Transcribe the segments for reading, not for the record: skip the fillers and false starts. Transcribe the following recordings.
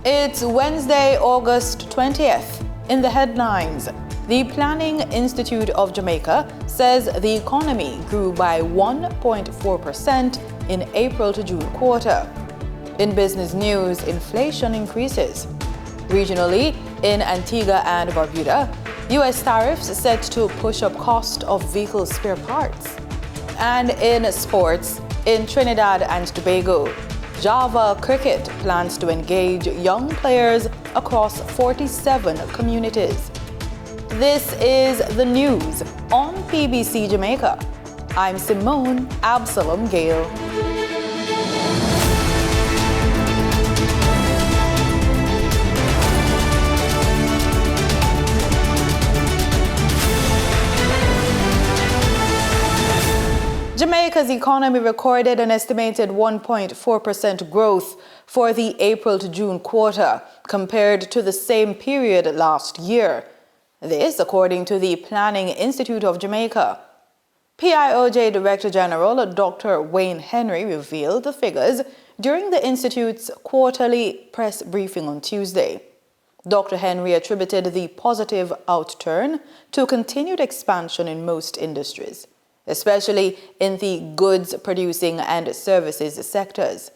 It's Wednesday, August 20th. In the headlines, the Planning Institute of Jamaica says the economy grew by 1.4% in April to June quarter. In business news, inflation increases. Regionally, in Antigua and Barbuda, U.S. tariffs set to push up cost of vehicle spare parts. And in sports, in Trinidad and Tobago, Java Cricket plans to engage young players across 47 communities. This is the news on PBC Jamaica. I'm Simone Absalom Gale. Jamaica's economy recorded an estimated 1.4% growth for the April to June quarter compared to the same period last year. This, according to the Planning Institute of Jamaica. PIOJ Director General Dr. Wayne Henry revealed the figures during the Institute's quarterly press briefing on Tuesday. Dr. Henry attributed the positive outturn to continued expansion in most industries, especially in the goods-producing and services sectors.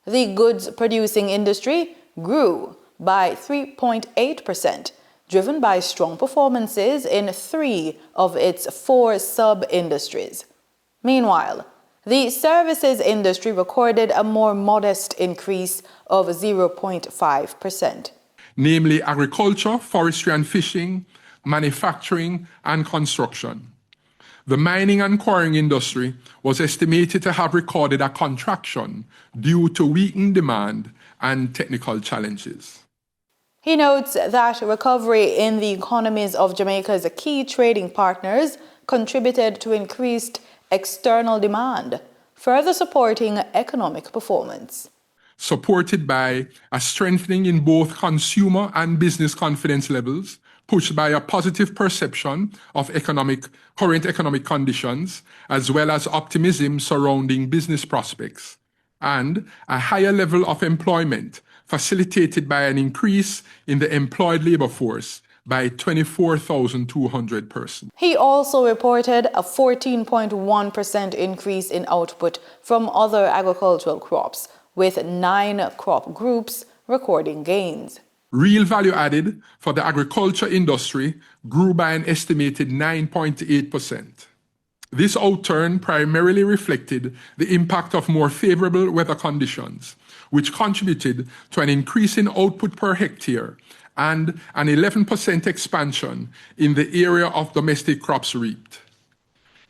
The goods-producing industry grew by 3.8%, driven by strong performances in 3 of its 4 sub-industries. Meanwhile, the services industry recorded a more modest increase of 0.5%. Namely agriculture, forestry and fishing, manufacturing and construction. The mining and quarrying industry was estimated to have recorded a contraction due to weakened demand and technical challenges. He notes that recovery in the economies of Jamaica's key trading partners contributed to increased external demand, further supporting economic performance. Supported by a strengthening in both consumer and business confidence levels, pushed by a positive perception of current economic conditions, as well as optimism surrounding business prospects, and a higher level of employment facilitated by an increase in the employed labor force by 24,200 persons. He also reported a 14.1% increase in output from other agricultural crops, with 9 crop groups recording gains. Real value added for the agriculture industry grew by an estimated 9.8%. This outturn primarily reflected the impact of more favorable weather conditions, which contributed to an increase in output per hectare and an 11% expansion in the area of domestic crops reaped.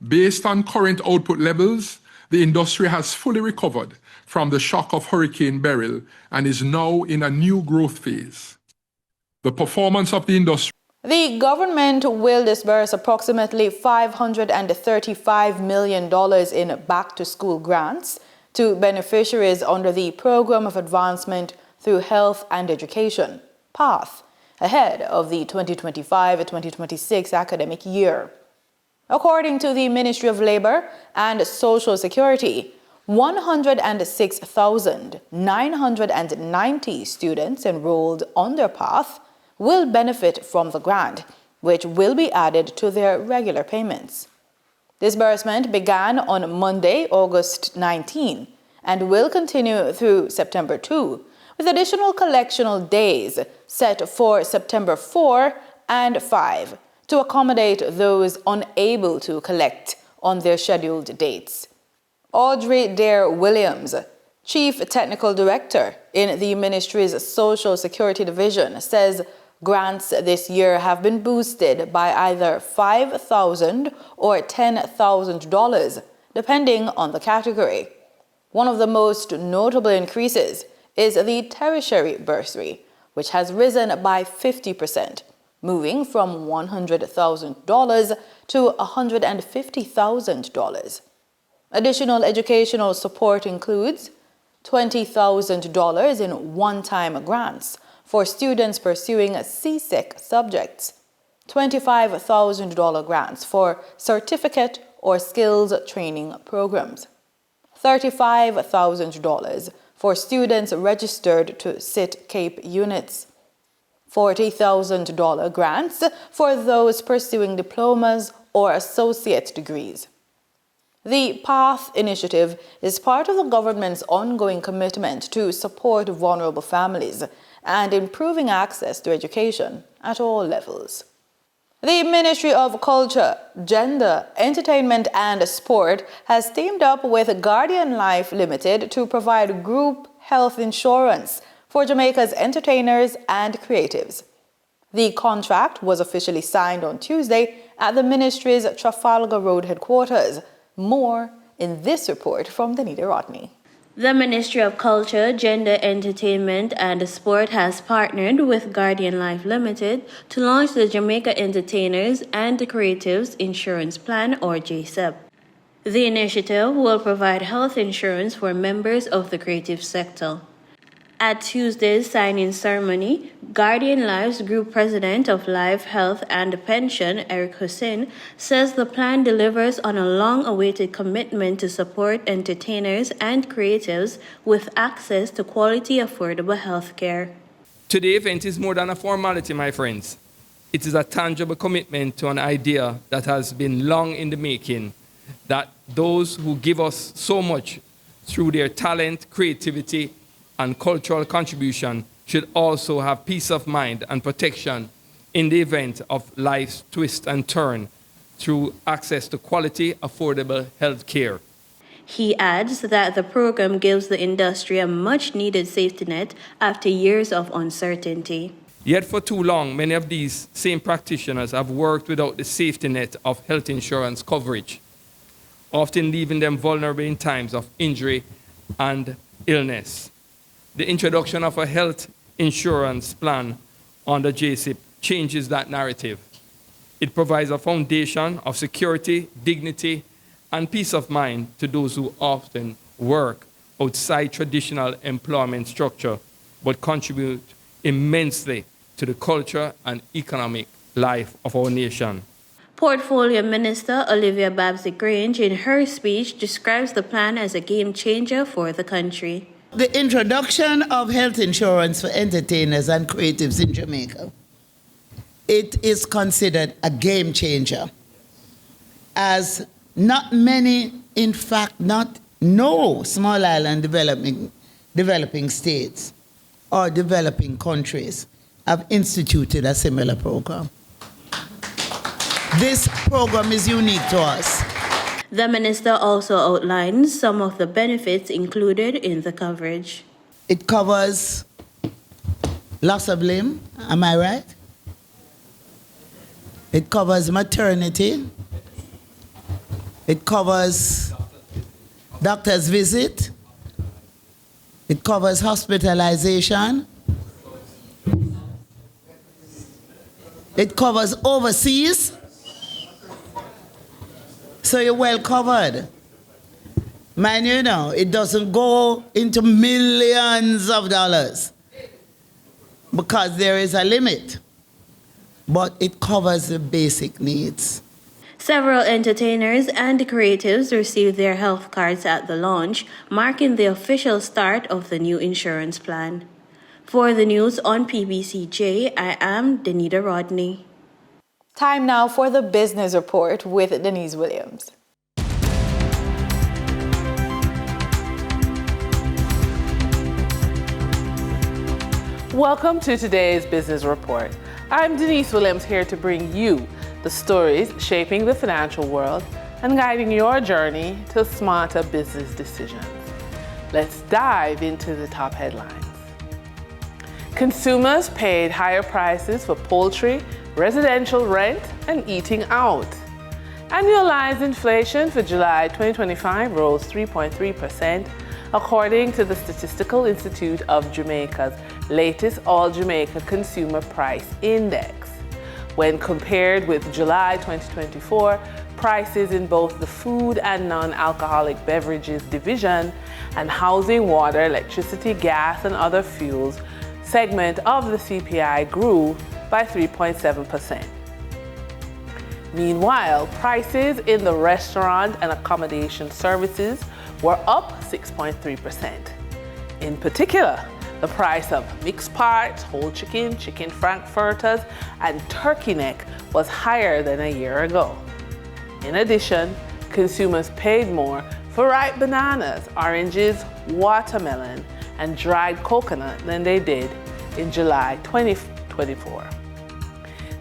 Based on current output levels, the industry has fully recovered from the shock of Hurricane Beryl and is now in a new growth phase. The performance of the industry. The government will disburse approximately $535 million in back-to-school grants to beneficiaries under the Program of Advancement Through Health and Education, PATH, ahead of the 2025-2026 academic year. According to the Ministry of Labor and Social Security, 106,990 students enrolled under PATH will benefit from the grant, which will be added to their regular payments. Disbursement began on Monday, August 19, and will continue through September 2, with additional collectional days set for September 4 and 5 to accommodate those unable to collect on their scheduled dates. Audrey Dare Williams, Chief Technical Director in the Ministry's Social Security Division, says grants this year have been boosted by either $5,000 or $10,000, depending on the category. One of the most notable increases is the tertiary bursary, which has risen by 50%, moving from $100,000 to $150,000. Additional educational support includes $20,000 in one-time grants for students pursuing CSEC subjects, $25,000 grants for certificate or skills training programs, $35,000 for students registered to sit CAPE units. $40,000 grants for those pursuing diplomas or associate degrees. The PATH initiative is part of the government's ongoing commitment to support vulnerable families and improving access to education at all levels. The Ministry of Culture, Gender, Entertainment and Sport has teamed up with Guardian Life Limited to provide group health insurance for Jamaica's entertainers and creatives. The contract was officially signed on Tuesday at the ministry's Trafalgar Road headquarters. More in this report from Danita Rodney. The Ministry of Culture, Gender, Entertainment and Sport has partnered with Guardian Life Limited to launch the Jamaica Entertainers and Creatives Insurance Plan, or JSEP. The initiative will provide health insurance for members of the creative sector. At Tuesday's signing ceremony, Guardian Life's Group President of Life, Health and Pension, Eric Hussein, says the plan delivers on a long-awaited commitment to support entertainers and creatives with access to quality, affordable health care. Today's event is more than a formality, my friends. It is a tangible commitment to an idea that has been long in the making, that those who give us so much through their talent, creativity, and cultural contribution should also have peace of mind and protection in the event of life's twist and turn through access to quality, affordable health care. He adds that the program gives the industry a much-needed safety net after years of uncertainty. Yet for too long, many of these same practitioners have worked without the safety net of health insurance coverage, often leaving them vulnerable in times of injury and illness. The introduction of a health insurance plan under JSIP changes that narrative. It provides a foundation of security, dignity, and peace of mind to those who often work outside traditional employment structure, but contribute immensely to the culture and economic life of our nation. Portfolio Minister Olivia Babsy-Grange, in her speech, describes the plan as a game changer for the country. The introduction of health insurance for entertainers and creatives in Jamaica, it is considered a game changer, as not many, in fact, no small island developing states or developing countries have instituted a similar program. This program is unique to us. The minister also outlines some of the benefits included in the coverage. It covers loss of limb, am I right? It covers maternity. It covers doctor's visit. It covers hospitalization. It covers overseas. So you're well covered. Man, you know, it doesn't go into millions of dollars because there is a limit, but it covers the basic needs. Several entertainers and creatives received their health cards at the launch, marking the official start of the new insurance plan. For the news on PBCJ, I am Danita Rodney. Time now for the business report with Denise Williams. Welcome to today's business report. I'm Denise Williams, here to bring you the stories shaping the financial world and guiding your journey to smarter business decisions. Let's dive into the top headlines. Consumers paid higher prices for poultry, residential rent, and eating out. Annualized inflation for July 2025 rose 3.3%, according to the Statistical Institute of Jamaica's latest All-Jamaica Consumer Price Index. When compared with July 2024, prices in both the food and non-alcoholic beverages division and housing, water, electricity, gas, and other fuels segment of the CPI grew by 3.7%. Meanwhile, prices in the restaurant and accommodation services were up 6.3%. In particular, the price of mixed parts, whole chicken, chicken frankfurters, and turkey neck was higher than a year ago. In addition, consumers paid more for ripe bananas, oranges, watermelon, and dried coconut than they did in July 2024.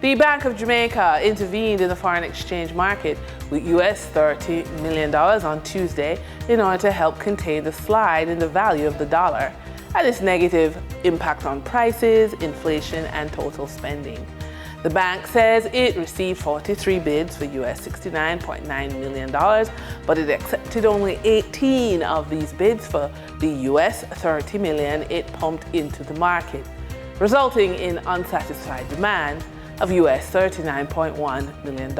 The Bank of Jamaica intervened in the foreign exchange market with US $30 million on Tuesday in order to help contain the slide in the value of the dollar and its negative impact on prices, inflation, and total spending. The bank says it received 43 bids for US $69.9 million, but it accepted only 18 of these bids for the US $30 million it pumped into the market, resulting in unsatisfied demand of US $39.1 million.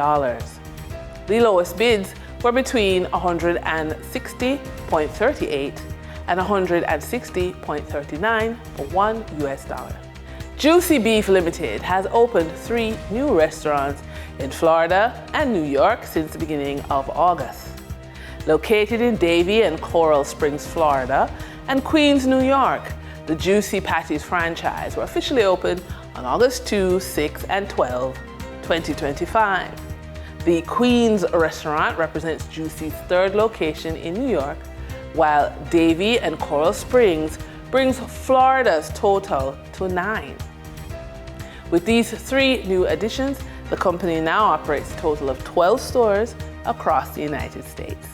The lowest bids were between 160.38 and 160.39 for $1. Juicy Beef Limited has opened 3 new restaurants in Florida and New York since the beginning of August. Located in Davie and Coral Springs, Florida, and Queens, New York, the Juicy Patties franchise were officially opened on August 2, 6, and 12, 2025. The Queens restaurant represents Juicy's 3rd location in New York, while Davie and Coral Springs brings Florida's total to 9. With these 3 new additions, the company now operates a total of 12 stores across the United States.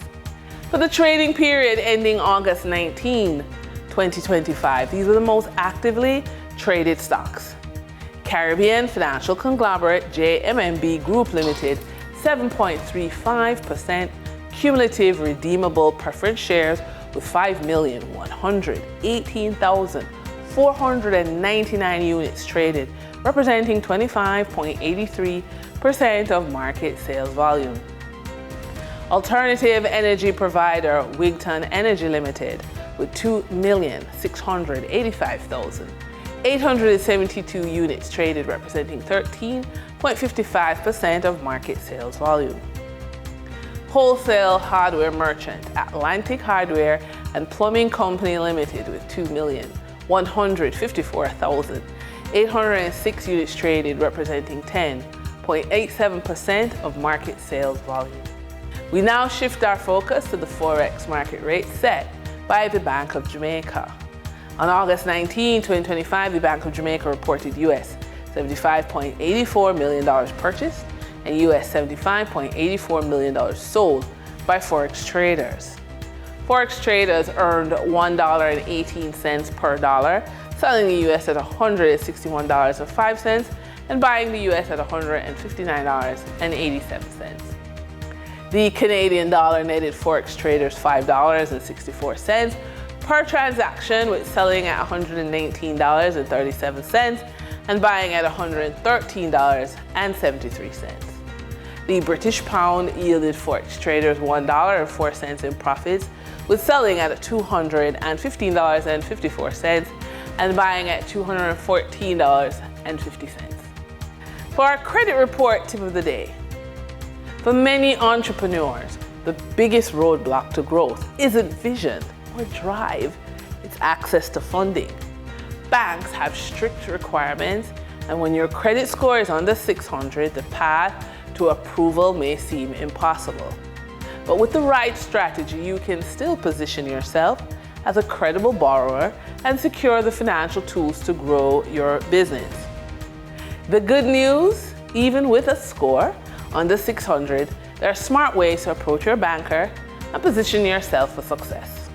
For the trading period ending August 19, 2025, these were the most actively traded stocks. Caribbean Financial Conglomerate JMMB Group Limited, 7.35% cumulative redeemable preference shares with 5,118,499 units traded, representing 25.83% of market sales volume. Alternative energy provider Wigton Energy Limited with 2,685,872 units traded, representing 13.55% of market sales volume. Wholesale hardware merchant Atlantic Hardware and Plumbing Company Limited with 2,154,806 units traded, representing 10.87% of market sales volume. We now shift our focus to the Forex market rate set by the Bank of Jamaica. On August 19, 2025, the Bank of Jamaica reported US $75.84 million purchased and US $75.84 million sold by Forex traders. Forex traders earned $1.18 per dollar, selling the US at $161.05 and buying the US at $159.87. The Canadian dollar netted Forex traders $5.64 per transaction, with selling at $119.37 and buying at $113.73. The British pound yielded Forex traders $1.04 in profits, with selling at $215.54 and buying at $214.50. For our credit report tip of the day, for many entrepreneurs, the biggest roadblock to growth isn't vision or drive, it's access to funding. Banks have strict requirements, and when your credit score is under 600, the path to approval may seem impossible. But with the right strategy, you can still position yourself as a credible borrower and secure the financial tools to grow your business. The good news, even with a score under 600, there are smart ways to approach your banker and position yourself for success.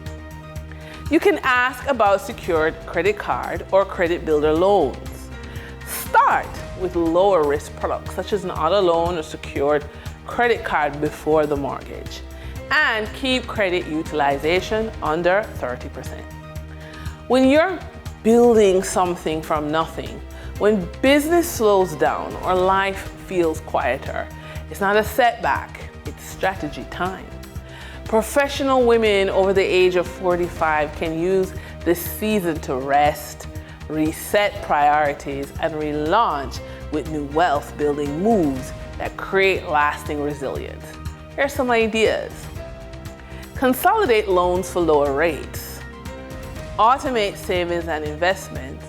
You can ask about secured credit card or credit builder loans. Start with lower risk products such as an auto loan or secured credit card before the mortgage, and keep credit utilization under 30%. When you're building something from nothing, when business slows down or life feels quieter, it's not a setback, it's strategy time. Professional women over the age of 45 can use this season to rest, reset priorities, and relaunch with new wealth building moves that create lasting resilience. Here are some ideas. Consolidate loans for lower rates. automate savings and investments,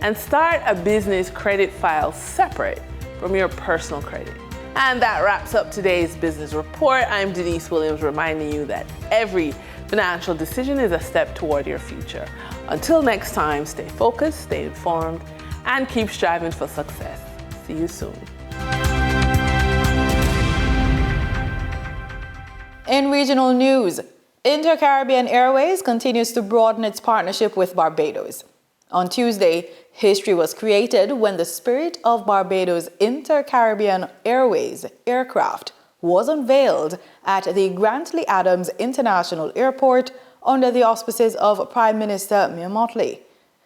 and start a business credit file separate from your personal credit. And that wraps up today's business report. I'm Denise Williams, reminding you that every financial decision is a step toward your future. Until next time, stay focused, stay informed, and keep striving for success. See you soon. In regional news, Inter-Caribbean Airways continues to broaden its partnership with Barbados. On Tuesday, history was created when the Spirit of Barbados Inter-Caribbean Airways aircraft was unveiled at the Grantley Adams International Airport under the auspices of Prime Minister Mia Mottley.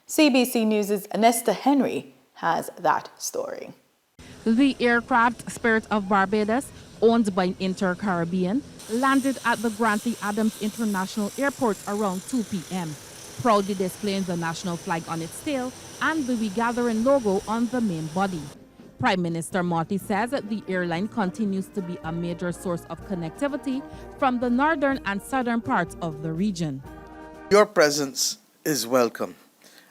CBC News' Nesta Henry has that story. The aircraft Spirit of Barbados, owned by Inter-Caribbean, landed at the Grantley Adams International Airport around 2 p.m., proudly displaying the national flag on its tail and the We Gathering logo on the main body. Prime Minister Mottley says that the airline continues to be a major source of connectivity from the northern and southern parts of the region. Your presence is welcome.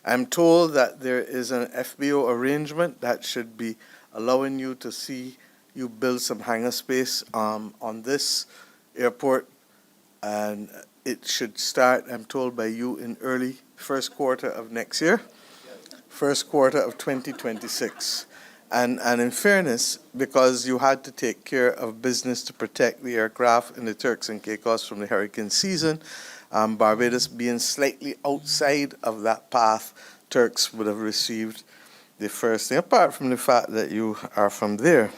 I'm told that there is an FBO arrangement that should be allowing you to see you build some hangar space on this airport, and it should start, I'm told, by you in early first quarter of next year, first quarter of 2026. And in fairness, because you had to take care of business to protect the aircraft in the Turks and Caicos from the hurricane season, Barbados being slightly outside of that path, Turks would have received the first thing, apart from the fact that you are from there.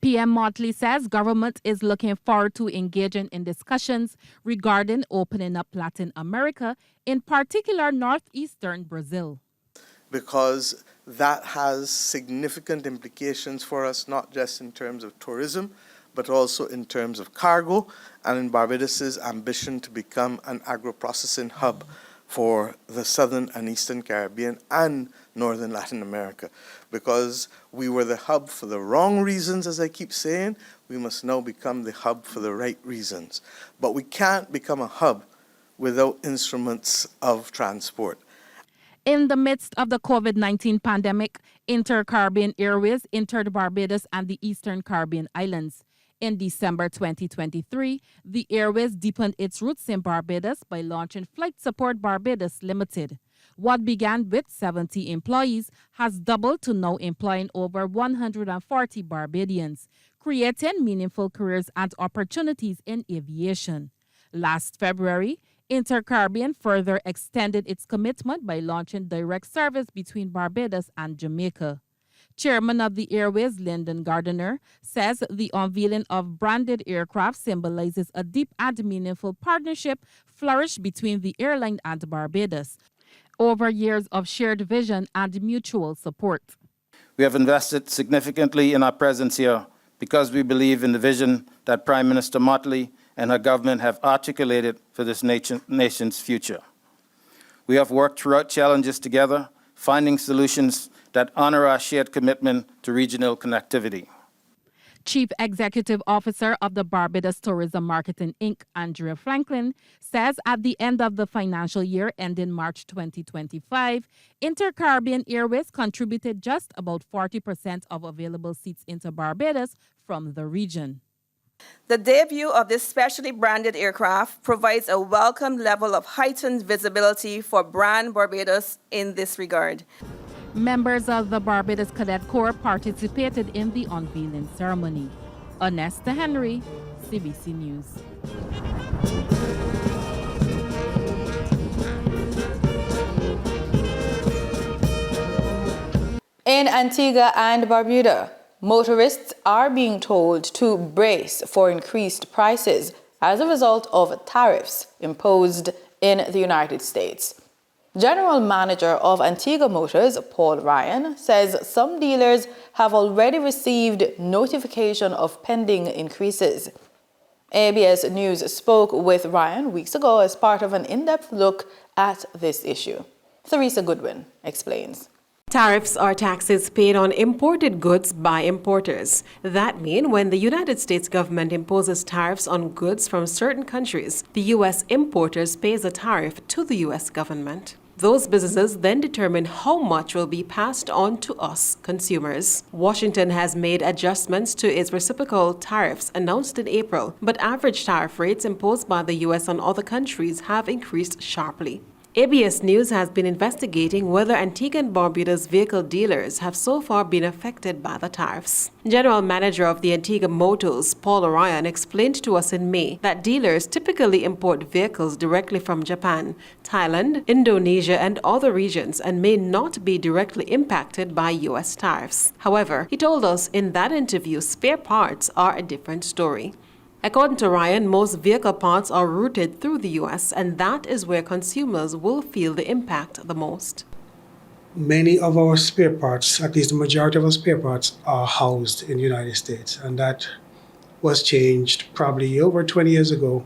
PM Mottley says government is looking forward to engaging in discussions regarding opening up Latin America, in particular northeastern Brazil. Because that has significant implications for us, not just in terms of tourism, but also in terms of cargo, and in Barbados' ambition to become an agro-processing hub for the Southern and Eastern Caribbean and Northern Latin America. Because we were the hub for the wrong reasons, as I keep saying, we must now become the hub for the right reasons. But we can't become a hub without instruments of transport. In the midst of the COVID-19 pandemic, Inter-Caribbean Airways entered Barbados and the Eastern Caribbean islands. In December 2023, the airways deepened its roots in Barbados by launching Flight Support Barbados Limited. What began with 70 employees has doubled to now employing over 140 Barbadians, creating meaningful careers and opportunities in aviation. Last February, Inter-Caribbean further extended its commitment by launching direct service between Barbados and Jamaica. Chairman of the Airways, Lyndon Gardiner, says the unveiling of branded aircraft symbolizes a deep and meaningful partnership flourished between the airline and Barbados over years of shared vision and mutual support. We have invested significantly in our presence here because we believe in the vision that Prime Minister Mottley and her government have articulated for this nation's future. We have worked throughout challenges together, finding solutions that honor our shared commitment to regional connectivity. Chief Executive Officer of the Barbados Tourism Marketing Inc., Andrea Franklin, says at the end of the financial year ending March 2025, Inter-Caribbean Airways contributed just about 40% of available seats into Barbados from the region. The debut of this specially branded aircraft provides a welcome level of heightened visibility for brand Barbados in this regard. Members of the Barbados Cadet Corps participated in the unveiling ceremony. Nesta Henry, CBC News. In Antigua and Barbuda, motorists are being told to brace for increased prices as a result of tariffs imposed in the United States. General Manager of Antigua Motors, Paul Ryan, says some dealers have already received notification of pending increases. ABS News spoke with Ryan weeks ago as part of an in-depth look at this issue. Theresa Goodwin explains. Tariffs are taxes paid on imported goods by importers. That means when the United States government imposes tariffs on goods from certain countries, the U.S. importers pays a tariff to the U.S. government. Those businesses then determine how much will be passed on to us, consumers. Washington has made adjustments to its reciprocal tariffs announced in April, but average tariff rates imposed by the U.S. on other countries have increased sharply. ABS News has been investigating whether Antigua and Barbuda's vehicle dealers have so far been affected by the tariffs. General Manager of the Antigua Motors, Paul Orion, explained to us in May that dealers typically import vehicles directly from Japan, Thailand, Indonesia, and other regions and may not be directly impacted by U.S. tariffs. However, he told us in that interview spare parts are a different story. According to Ryan, most vehicle parts are routed through the U.S., and that is where consumers will feel the impact the most. Many of our spare parts, at least the majority of our spare parts, are housed in the United States, and that was changed probably over 20 years ago,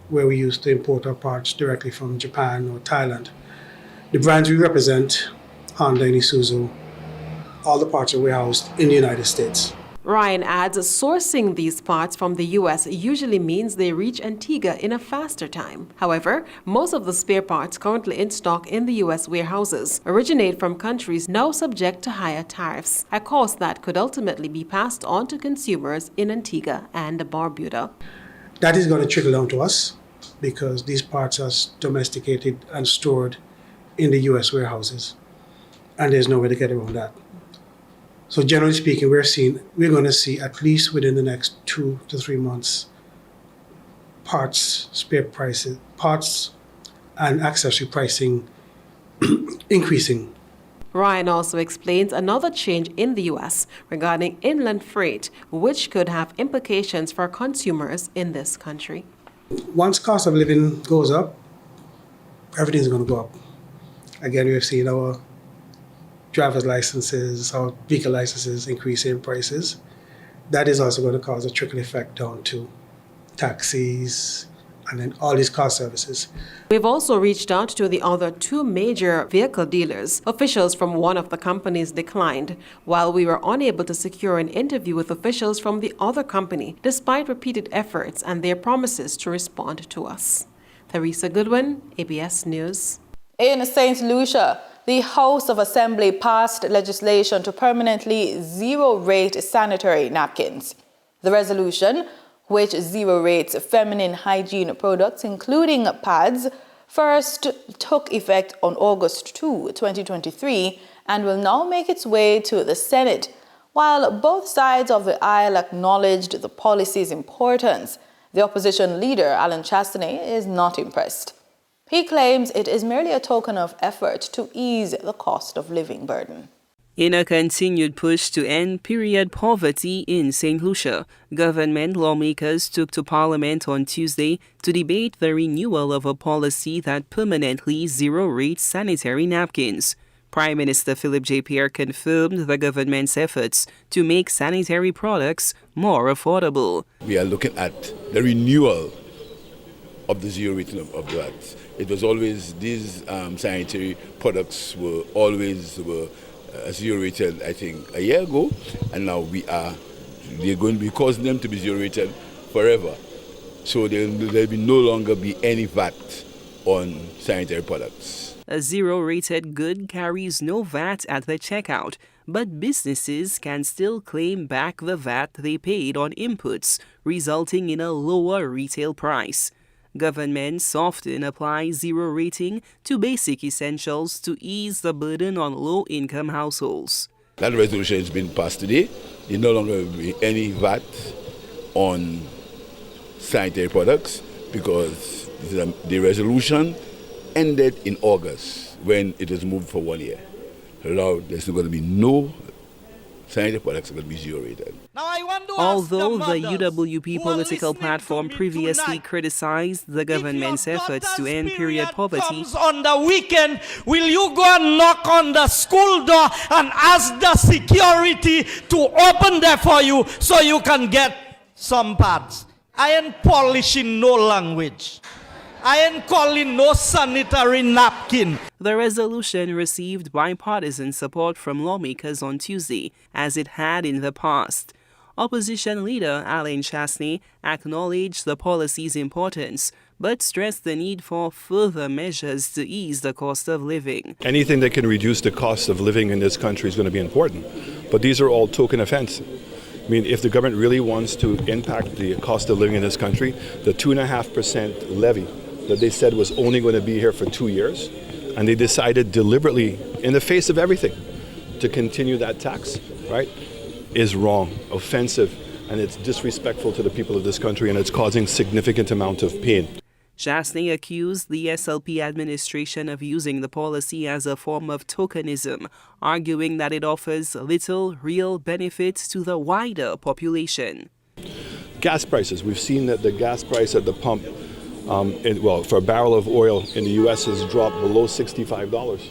where we used to import our parts directly from Japan or Thailand. The brands we represent, Honda and Isuzu, all the parts are warehoused in the United States. Ryan adds sourcing these parts from the U.S. usually means they reach Antigua in a faster time. However, most of the spare parts currently in stock in the U.S. warehouses originate from countries now subject to higher tariffs, a cost that could ultimately be passed on to consumers in Antigua and Barbuda. That is going to trickle down to us because these parts are domesticated and stored in the U.S. warehouses, and there's no way to get around that. So generally speaking, we're going to see at least within the next 2 to 3 months, spare prices, parts and accessory pricing increasing. Ryan also explains another change in the U.S. regarding inland freight, which could have implications for consumers in this country. Once cost of living goes up, everything's going to go up. Again, we've seen our driver's licenses, our vehicle licenses increase in prices. That is also going to cause a trickle effect down to taxis and then all these car services. We've also reached out to the other 2 major vehicle dealers. Officials from one of the companies declined, while we were unable to secure an interview with officials from the other company, despite repeated efforts and their promises to respond to us. Theresa Goodwin, ABS News. In St. Lucia, the House of Assembly passed legislation to permanently zero-rate sanitary napkins. The resolution, which zero-rates feminine hygiene products, including pads, first took effect on August 2, 2023, and will now make its way to the Senate. While both sides of the aisle acknowledged the policy's importance, the opposition leader, Alan Chastney, is not impressed. He claims it is merely a token of effort to ease the cost of living burden. In a continued push to end period poverty in St. Lucia, government lawmakers took to Parliament on Tuesday to debate the renewal of a policy that permanently zero-rates sanitary napkins. Prime Minister Philip J. Pierre confirmed the government's efforts to make sanitary products more affordable. We are looking at the renewal of the zero rating of that. It was always, these sanitary products were always zero rated, I think, a year ago, and now they're going to be causing them to be zero rated forever. So there will no longer be any VAT on sanitary products. A zero-rated good carries no VAT at the checkout, but businesses can still claim back the VAT they paid on inputs, resulting in a lower retail price. Governments often apply zero rating to basic essentials to ease the burden on low-income households. That resolution has been passed today. There no longer will be any VAT on sanitary products because the resolution ended in August when it was moved for 1 year. Now there's going to be no sanitary products are going to be zero rated. Although the UWP political platform previously criticized the government's efforts to end period poverty, on the weekend, will you go and knock on the school door and ask the security to open there for you so you can get some pads? I ain't polishing no language. I ain't calling no sanitary napkin. The resolution received bipartisan support from lawmakers on Tuesday, as it had in the past. Opposition leader Alan Chasney acknowledged the policy's importance, but stressed the need for further measures to ease the cost of living. Anything that can reduce the cost of living in this country is going to be important, but these are all token effects. I mean, if the government really wants to impact the cost of living in this country, the 2.5% levy that they said was only going to be here for 2 years, and they decided deliberately, in the face of everything, to continue that tax, right, is wrong, offensive, and it's disrespectful to the people of this country, and it's causing significant amount of pain. Chasney accused the SLP administration of using the policy as a form of tokenism, arguing that it offers little real benefits to the wider population. Gas prices. We've seen that the gas price at the pump, for a barrel of oil in the U.S. has dropped below $65.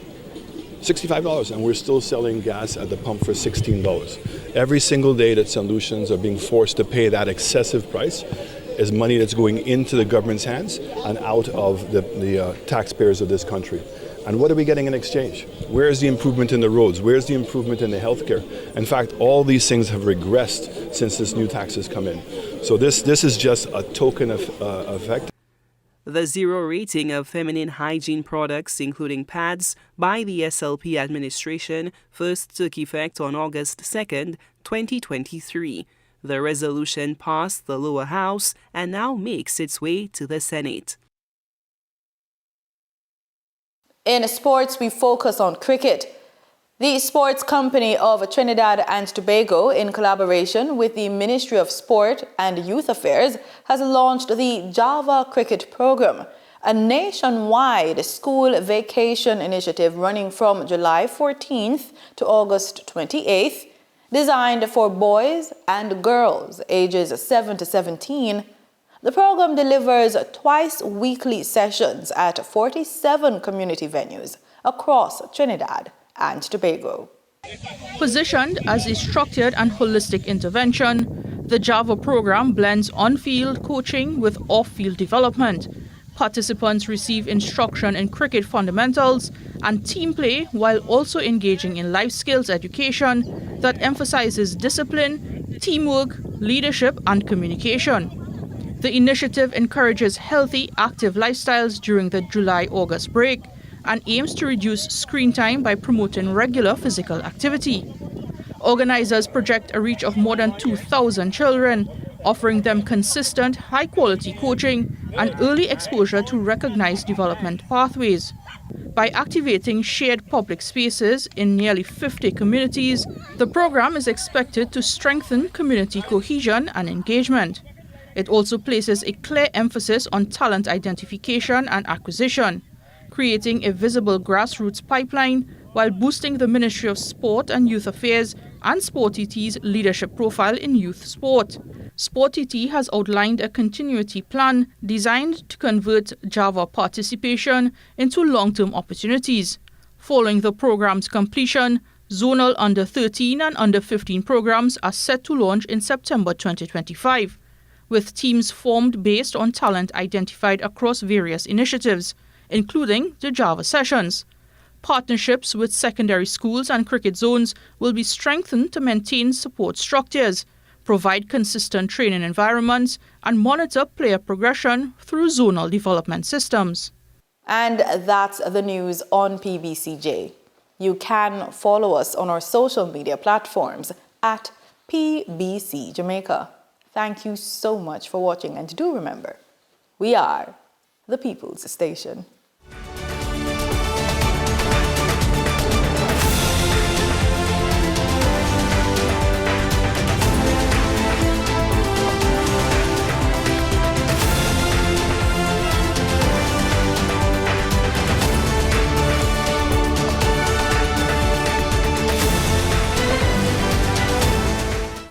$65, and we're still selling gas at the pump for $16. Every single day that solutions are being forced to pay that excessive price is money that's going into the government's hands and out of the taxpayers of this country. And what are we getting in exchange? Where's the improvement in the roads? Where's the improvement in the healthcare? In fact, all these things have regressed since this new tax has come in. So this is just a token of effect. The zero rating of feminine hygiene products, including pads, by the SLP administration first took effect on August 2nd, 2023. The resolution passed the lower house and now makes its way to the Senate. In sports, we focus on cricket. The Sports Company of Trinidad and Tobago, in collaboration with the Ministry of Sport and Youth Affairs, has launched the Java Cricket Program, a nationwide school vacation initiative running from July 14th to August 28th, designed for boys and girls ages 7 to 17. The program delivers twice-weekly sessions at 47 community venues across Trinidad and Tobago. Positioned as a structured and holistic intervention, the Java program blends on-field coaching with off-field development. Participants receive instruction in cricket fundamentals and team play while also engaging in life skills education that emphasizes discipline, teamwork, leadership, and communication. The initiative encourages healthy, active lifestyles during the July-August break and aims to reduce screen time by promoting regular physical activity. Organizers project a reach of more than 2,000 children, offering them consistent, high-quality coaching and early exposure to recognized development pathways. By activating shared public spaces in nearly 50 communities, the program is expected to strengthen community cohesion and engagement. It also places a clear emphasis on talent identification and acquisition, creating a visible grassroots pipeline while boosting the Ministry of Sport and Youth Affairs and Sport TT's leadership profile in youth sport. Sport TT has outlined a continuity plan designed to convert Java participation into long-term opportunities. Following the program's completion, zonal under 13 and under 15 programs are set to launch in September 2025, with teams formed based on talent identified across various initiatives, including the Java sessions. Partnerships with secondary schools and cricket zones will be strengthened to maintain support structures, provide consistent training environments, and monitor player progression through zonal development systems. And that's the news on PBCJ. You can follow us on our social media platforms at PBCJamaica. Thank you so much for watching, and do remember, we are the People's Station.